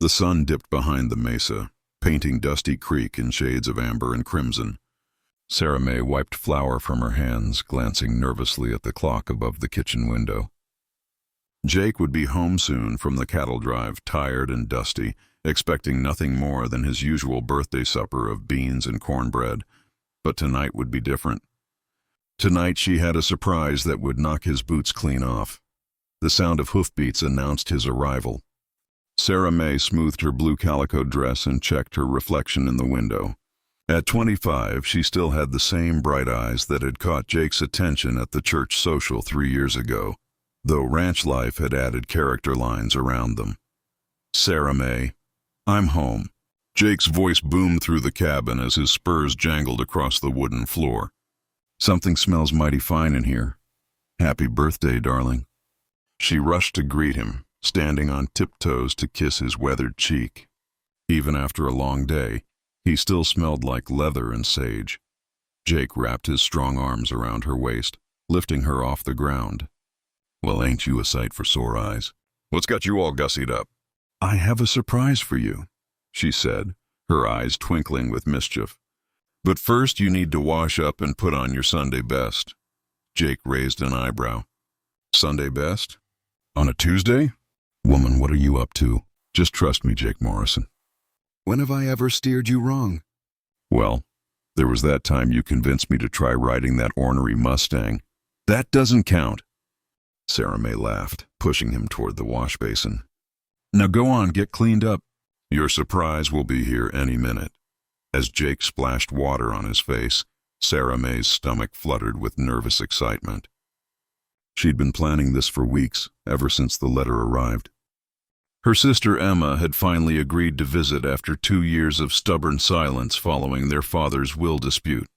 The sun dipped behind the mesa, painting Dusty Creek in shades of amber and crimson. Sarah May wiped flour from her hands, glancing nervously at the clock above the kitchen window. Jake would be home soon from the cattle drive, tired and dusty, expecting nothing more than his usual birthday supper of beans and cornbread. But tonight would be different. Tonight she had a surprise that would knock his boots clean off. The sound of hoofbeats announced his arrival. Sarah May smoothed her blue calico dress and checked her reflection in the window. At 25, she still had the same bright eyes that had caught Jake's attention at the church social 3 years ago, though ranch life had added character lines around them. Sarah May, I'm home. Jake's voice boomed through the cabin as his spurs jangled across the wooden floor. Something smells mighty fine in here. Happy birthday, darling. She rushed to greet him, standing on tiptoes to kiss his weathered cheek. Even after a long day, he still smelled like leather and sage. Jake wrapped his strong arms around her waist, lifting her off the ground. Well, ain't you a sight for sore eyes? What's got you all gussied up? I have a surprise for you, she said, her eyes twinkling with mischief. But first you need to wash up and put on your Sunday best. Jake raised an eyebrow. Sunday best? On a Tuesday? Woman, what are you up to? Just trust me, Jake Morrison. When have I ever steered you wrong? Well, there was that time you convinced me to try riding that ornery Mustang. That doesn't count. Sarah May laughed, pushing him toward the wash basin. Now go on, get cleaned up. Your surprise will be here any minute. As Jake splashed water on his face, Sarah May's stomach fluttered with nervous excitement. She'd been planning this for weeks, ever since the letter arrived. Her sister Emma had finally agreed to visit after 2 years of stubborn silence following their father's will dispute.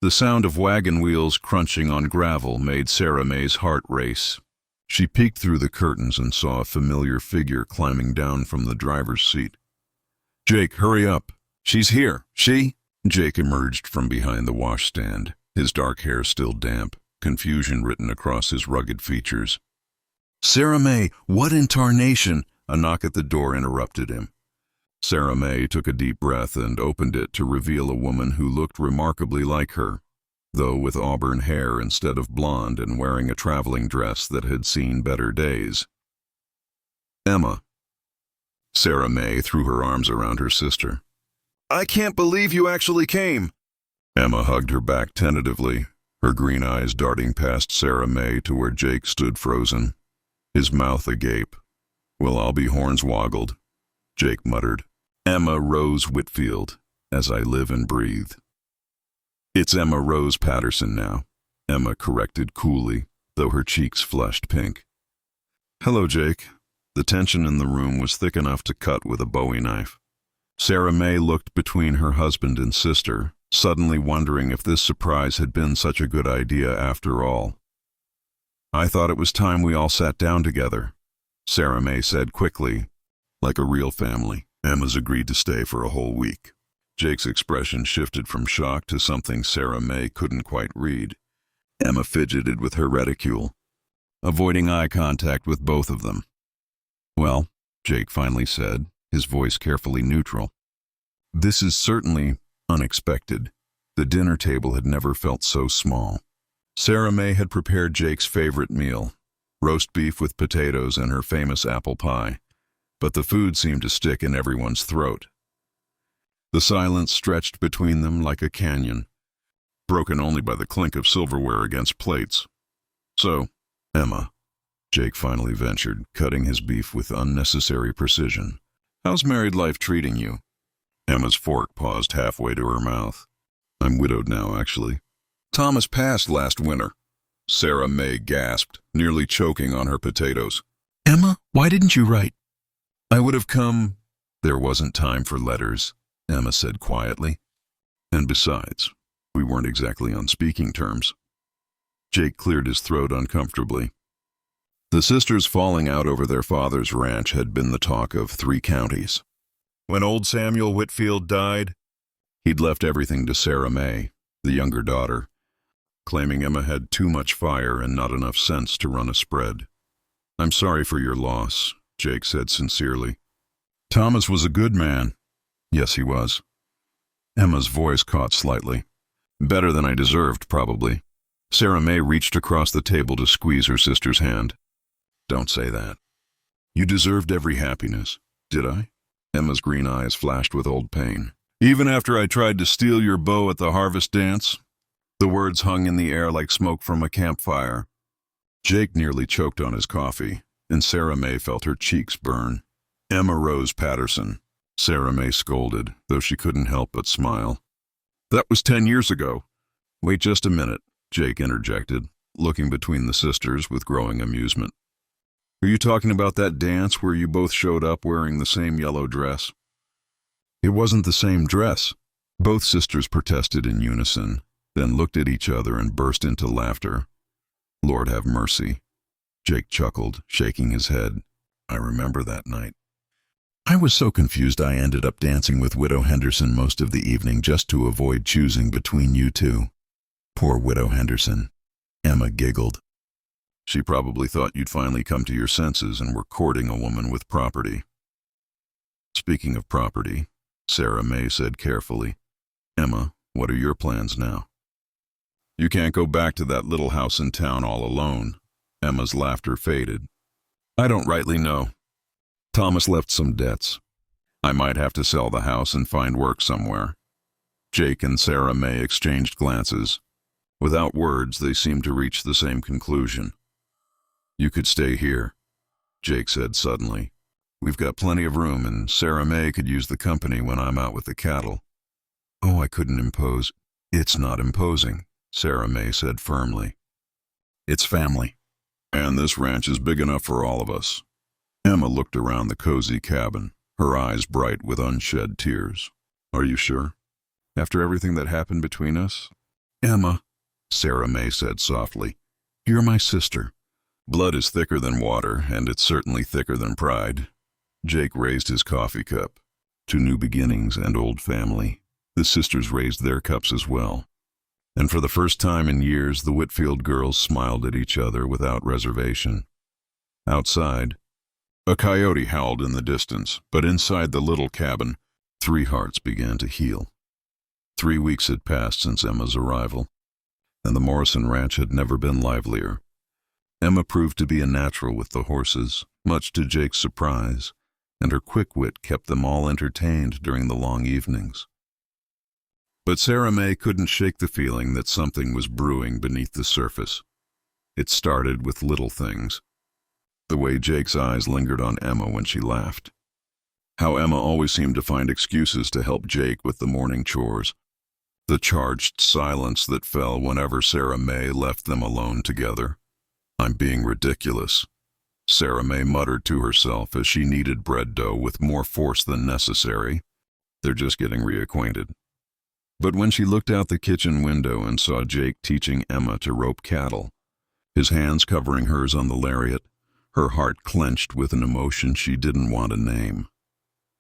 The sound of wagon wheels crunching on gravel made Sarah May's heart race. She peeked through the curtains and saw a familiar figure climbing down from the driver's seat. Jake, hurry up. She's here. She? Jake emerged from behind the washstand, his dark hair still damp, confusion written across his rugged features. Sarah May, what in tarnation? A knock at the door interrupted him. Sarah May took a deep breath and opened it to reveal a woman who looked remarkably like her, though with auburn hair instead of blonde and wearing a traveling dress that had seen better days. Emma. Sarah May threw her arms around her sister. I can't believe you actually came. Emma hugged her back tentatively, her green eyes darting past Sarah May to where Jake stood frozen, his mouth agape. Well, I'll be hornswoggled, Jake muttered. Emma Rose Whitfield, as I live and breathe. It's Emma Rose Patterson now, Emma corrected coolly, though her cheeks flushed pink. Hello, Jake. The tension in the room was thick enough to cut with a Bowie knife. Sarah May looked between her husband and sister, suddenly wondering if this surprise had been such a good idea after all. I thought it was time we all sat down together, Sarah May said quickly. Like a real family, Emma's agreed to stay for a whole week. Jake's expression shifted from shock to something Sarah May couldn't quite read. Emma fidgeted with her reticule, avoiding eye contact with both of them. Well, Jake finally said, his voice carefully neutral. This is certainly unexpected. The dinner table had never felt so small. Sarah May had prepared Jake's favorite meal, roast beef with potatoes and her famous apple pie, but the food seemed to stick in everyone's throat. The silence stretched between them like a canyon, broken only by the clink of silverware against plates. So, Emma, Jake finally ventured, cutting his beef with unnecessary precision. How's married life treating you? Emma's fork paused halfway to her mouth. I'm widowed now, actually. Thomas passed last winter. Sarah May gasped, nearly choking on her potatoes. Emma, why didn't you write? I would have come. There wasn't time for letters, Emma said quietly. And besides, we weren't exactly on speaking terms. Jake cleared his throat uncomfortably. The sisters falling out over their father's ranch had been the talk of 3 counties. When old Samuel Whitfield died, he'd left everything to Sarah May, the younger daughter, claiming Emma had too much fire and not enough sense to run a spread. I'm sorry for your loss, Jake said sincerely. Thomas was a good man. Yes, he was. Emma's voice caught slightly. Better than I deserved, probably. Sarah May reached across the table to squeeze her sister's hand. Don't say that. You deserved every happiness. Did I? Emma's green eyes flashed with old pain. Even after I tried to steal your bow at the harvest dance? The words hung in the air like smoke from a campfire. Jake nearly choked on his coffee, and Sarah May felt her cheeks burn. Emma Rose Patterson, Sarah May scolded, though she couldn't help but smile. That was 10 years ago. Wait just a minute, Jake interjected, looking between the sisters with growing amusement. Are you talking about that dance where you both showed up wearing the same yellow dress? It wasn't the same dress. Both sisters protested in unison, then looked at each other and burst into laughter. Lord have mercy. Jake chuckled, shaking his head. I remember that night. I was so confused I ended up dancing with Widow Henderson most of the evening just to avoid choosing between you two. Poor Widow Henderson. Emma giggled. She probably thought you'd finally come to your senses and were courting a woman with property. Speaking of property, Sarah May said carefully, Emma, what are your plans now? You can't go back to that little house in town all alone. Emma's laughter faded. I don't rightly know. Thomas left some debts. I might have to sell the house and find work somewhere. Jake and Sarah May exchanged glances. Without words, they seemed to reach the same conclusion. You could stay here, Jake said suddenly. We've got plenty of room, and Sarah May could use the company when I'm out with the cattle. Oh, I couldn't impose. It's not imposing, Sarah May said firmly. It's family. And this ranch is big enough for all of us. Emma looked around the cozy cabin, her eyes bright with unshed tears. Are you sure? After everything that happened between us? Emma, Sarah May said softly, you're my sister. Blood is thicker than water, and it's certainly thicker than pride. Jake raised his coffee cup. To new beginnings and old family. The sisters raised their cups as well. And for the first time in years, the Whitfield girls smiled at each other without reservation. Outside, a coyote howled in the distance, but inside the little cabin, 3 hearts began to heal. 3 weeks had passed since Emma's arrival, and the Morrison ranch had never been livelier. Emma proved to be a natural with the horses, much to Jake's surprise, and her quick wit kept them all entertained during the long evenings. But Sarah May couldn't shake the feeling that something was brewing beneath the surface. It started with little things. The way Jake's eyes lingered on Emma when she laughed. How Emma always seemed to find excuses to help Jake with the morning chores. The charged silence that fell whenever Sarah May left them alone together. I'm being ridiculous, Sarah May muttered to herself as she kneaded bread dough with more force than necessary. They're just getting reacquainted. But when she looked out the kitchen window and saw Jake teaching Emma to rope cattle, his hands covering hers on the lariat, her heart clenched with an emotion she didn't want to name.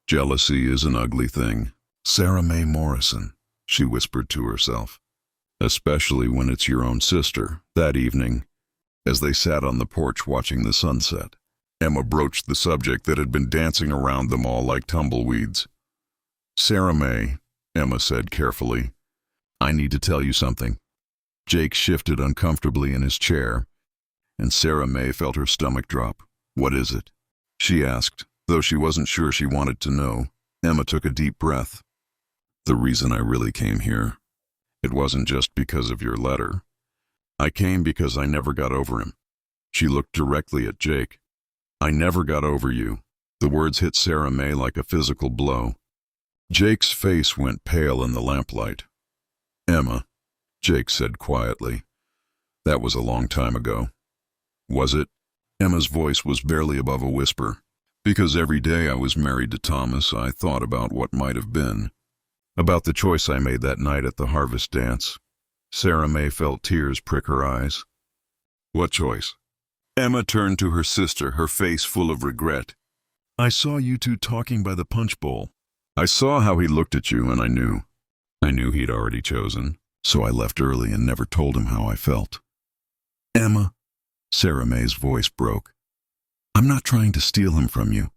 Jealousy is an ugly thing. Sarah May Morrison, she whispered to herself. Especially when it's your own sister. That evening, as they sat on the porch watching the sunset, Emma broached the subject that had been dancing around them all like tumbleweeds. Sarah May, Emma said carefully, I need to tell you something. Jake shifted uncomfortably in his chair, and Sarah May felt her stomach drop. What is it? She asked, though she wasn't sure she wanted to know. Emma took a deep breath. The reason I really came here, it wasn't just because of your letter. I came because I never got over him. She looked directly at Jake. I never got over you. The words hit Sarah May like a physical blow. Jake's face went pale in the lamplight. Emma, Jake said quietly. That was a long time ago. Was it? Emma's voice was barely above a whisper. Because every day I was married to Thomas, I thought about what might have been. About the choice I made that night at the harvest dance. Sarah May felt tears prick her eyes. What choice? Emma turned to her sister, her face full of regret. I saw you two talking by the punch bowl. I saw how he looked at you, and I knew. I knew he'd already chosen, so I left early and never told him how I felt. Emma, Sarah May's voice broke. I'm not trying to steal him from you,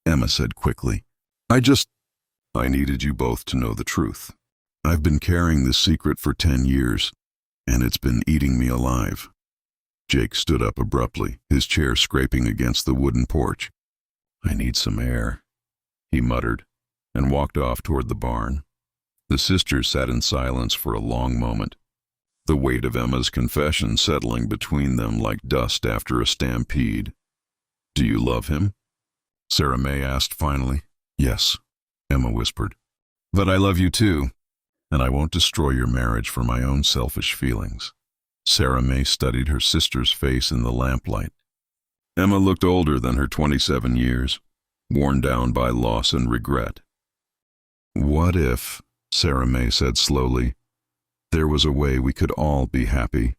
Emma said quickly. I needed you both to know the truth. I've been carrying this secret for 10 years, and it's been eating me alive." Jake stood up abruptly, his chair scraping against the wooden porch. "I need some air," he muttered, and walked off toward the barn. The sisters sat in silence for a long moment, the weight of Emma's confession settling between them like dust after a stampede. "Do you love him?" Sarah May asked finally. "Yes," Emma whispered. "But I love you too, and I won't destroy your marriage for my own selfish feelings." Sarah May studied her sister's face in the lamplight. Emma looked older than her 27 years, worn down by loss and regret. "What if," Sarah May said slowly, "there was a way we could all be happy?"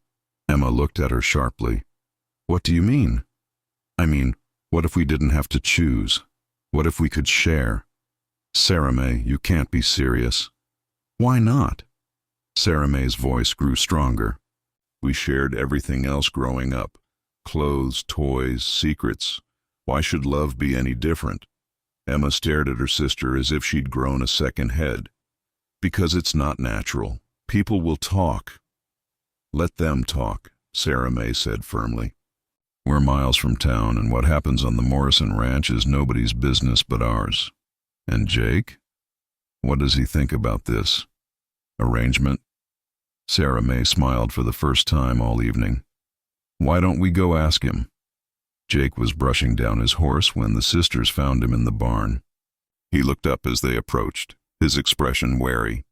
Emma looked at her sharply. "What do you mean?" "I mean, what if we didn't have to choose? What if we could share?" "Sarah May, you can't be serious." "Why not?" Sarah May's voice grew stronger. "We shared everything else growing up. Clothes, toys, secrets. Why should love be any different?" Emma stared at her sister as if she'd grown a second head. "Because it's not natural. People will talk." "Let them talk," Sarah May said firmly. "We're miles from town, and what happens on the Morrison ranch is nobody's business but ours." "And Jake? What does he think about this arrangement?" Sarah May smiled for the first time all evening. "Why don't we go ask him?" Jake was brushing down his horse when the sisters found him in the barn. He looked up as they approached, his expression wary.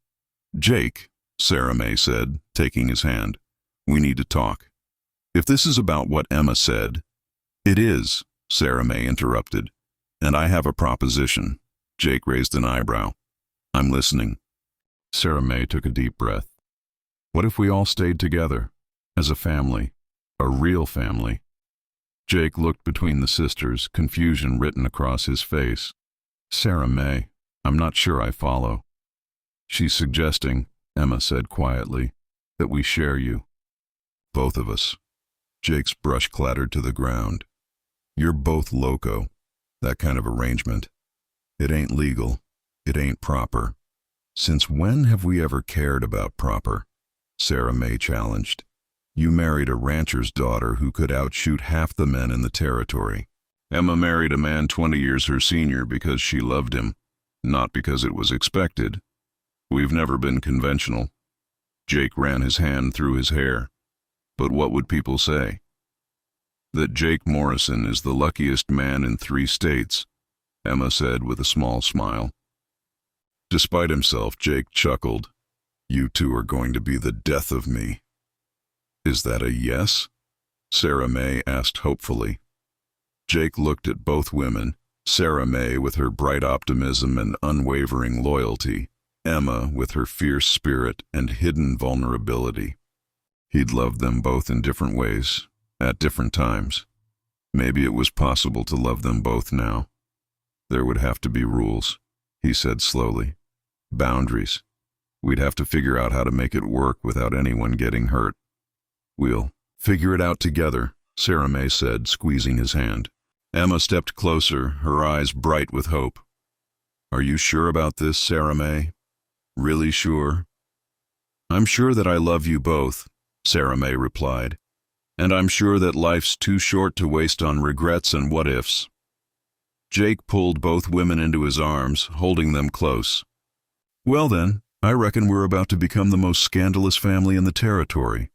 "Jake," Sarah May said, taking his hand, "we need to talk. If this is about what Emma said—" "It is," Sarah May interrupted, "and I have a proposition." Jake raised an eyebrow. "I'm listening." Sarah May took a deep breath. "What if we all stayed together, as a family, a real family?" Jake looked between the sisters, confusion written across his face. "Sarah May, I'm not sure I follow." "She's suggesting," Emma said quietly, "that we share you. Both of us." Jake's brush clattered to the ground. "You're both loco. That kind of arrangement. It ain't legal. It ain't proper." "Since when have we ever cared about proper?" Sarah May challenged. "You married a rancher's daughter who could outshoot half the men in the territory. Emma married a man 20 years her senior because she loved him, not because it was expected. We've never been conventional." Jake ran his hand through his hair. "But what would people say?" "That Jake Morrison is the luckiest man in 3 states, Emma said with a small smile. Despite himself, Jake chuckled. "You two are going to be the death of me." "Is that a yes?" Sarah May asked hopefully. Jake looked at both women, Sarah May with her bright optimism and unwavering loyalty, Emma with her fierce spirit and hidden vulnerability. He'd loved them both in different ways, at different times. Maybe it was possible to love them both now. There would have to be rules, he said slowly. Boundaries. We'd have to figure out how to make it work without anyone getting hurt. "We'll figure it out together," Sarah May said, squeezing his hand. Emma stepped closer, her eyes bright with hope. "Are you sure about this, Sarah May? Really sure?" "I'm sure that I love you both," Sarah May replied. "And I'm sure that life's too short to waste on regrets and what-ifs." Jake pulled both women into his arms, holding them close. "Well then, I reckon we're about to become the most scandalous family in the territory."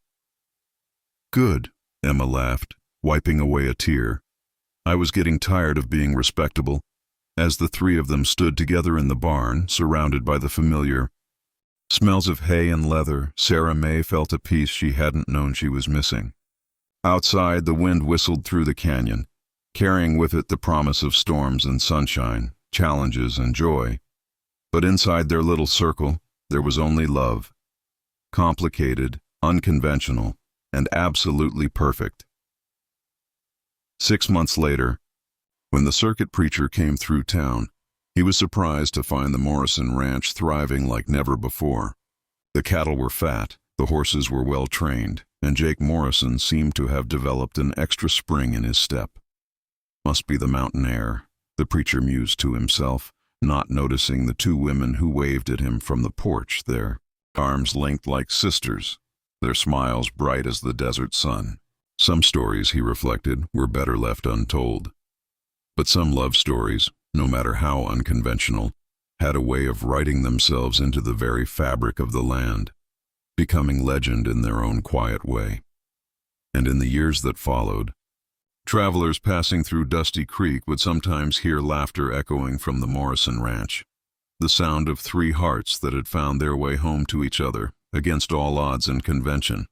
"Good," Emma laughed, wiping away a tear. "I was getting tired of being respectable." As the 3 of them stood together in the barn, surrounded by the familiar smells of hay and leather, Sarah May felt a peace she hadn't known she was missing. Outside, the wind whistled through the canyon, carrying with it the promise of storms and sunshine, challenges and joy. But inside their little circle, there was only love. Complicated, unconventional, and absolutely perfect. 6 months later, when the circuit preacher came through town, he was surprised to find the Morrison ranch thriving like never before. The cattle were fat, the horses were well trained, and Jake Morrison seemed to have developed an extra spring in his step. "Must be the mountain air," the preacher mused to himself, not noticing the two women who waved at him from the porch, their arms linked like sisters, their smiles bright as the desert sun. Some stories, he reflected, were better left untold. But some love stories, no matter how unconventional, had a way of writing themselves into the very fabric of the land, becoming legend in their own quiet way. And in the years that followed, travelers passing through Dusty Creek would sometimes hear laughter echoing from the Morrison Ranch, the sound of three hearts that had found their way home to each other against all odds and convention.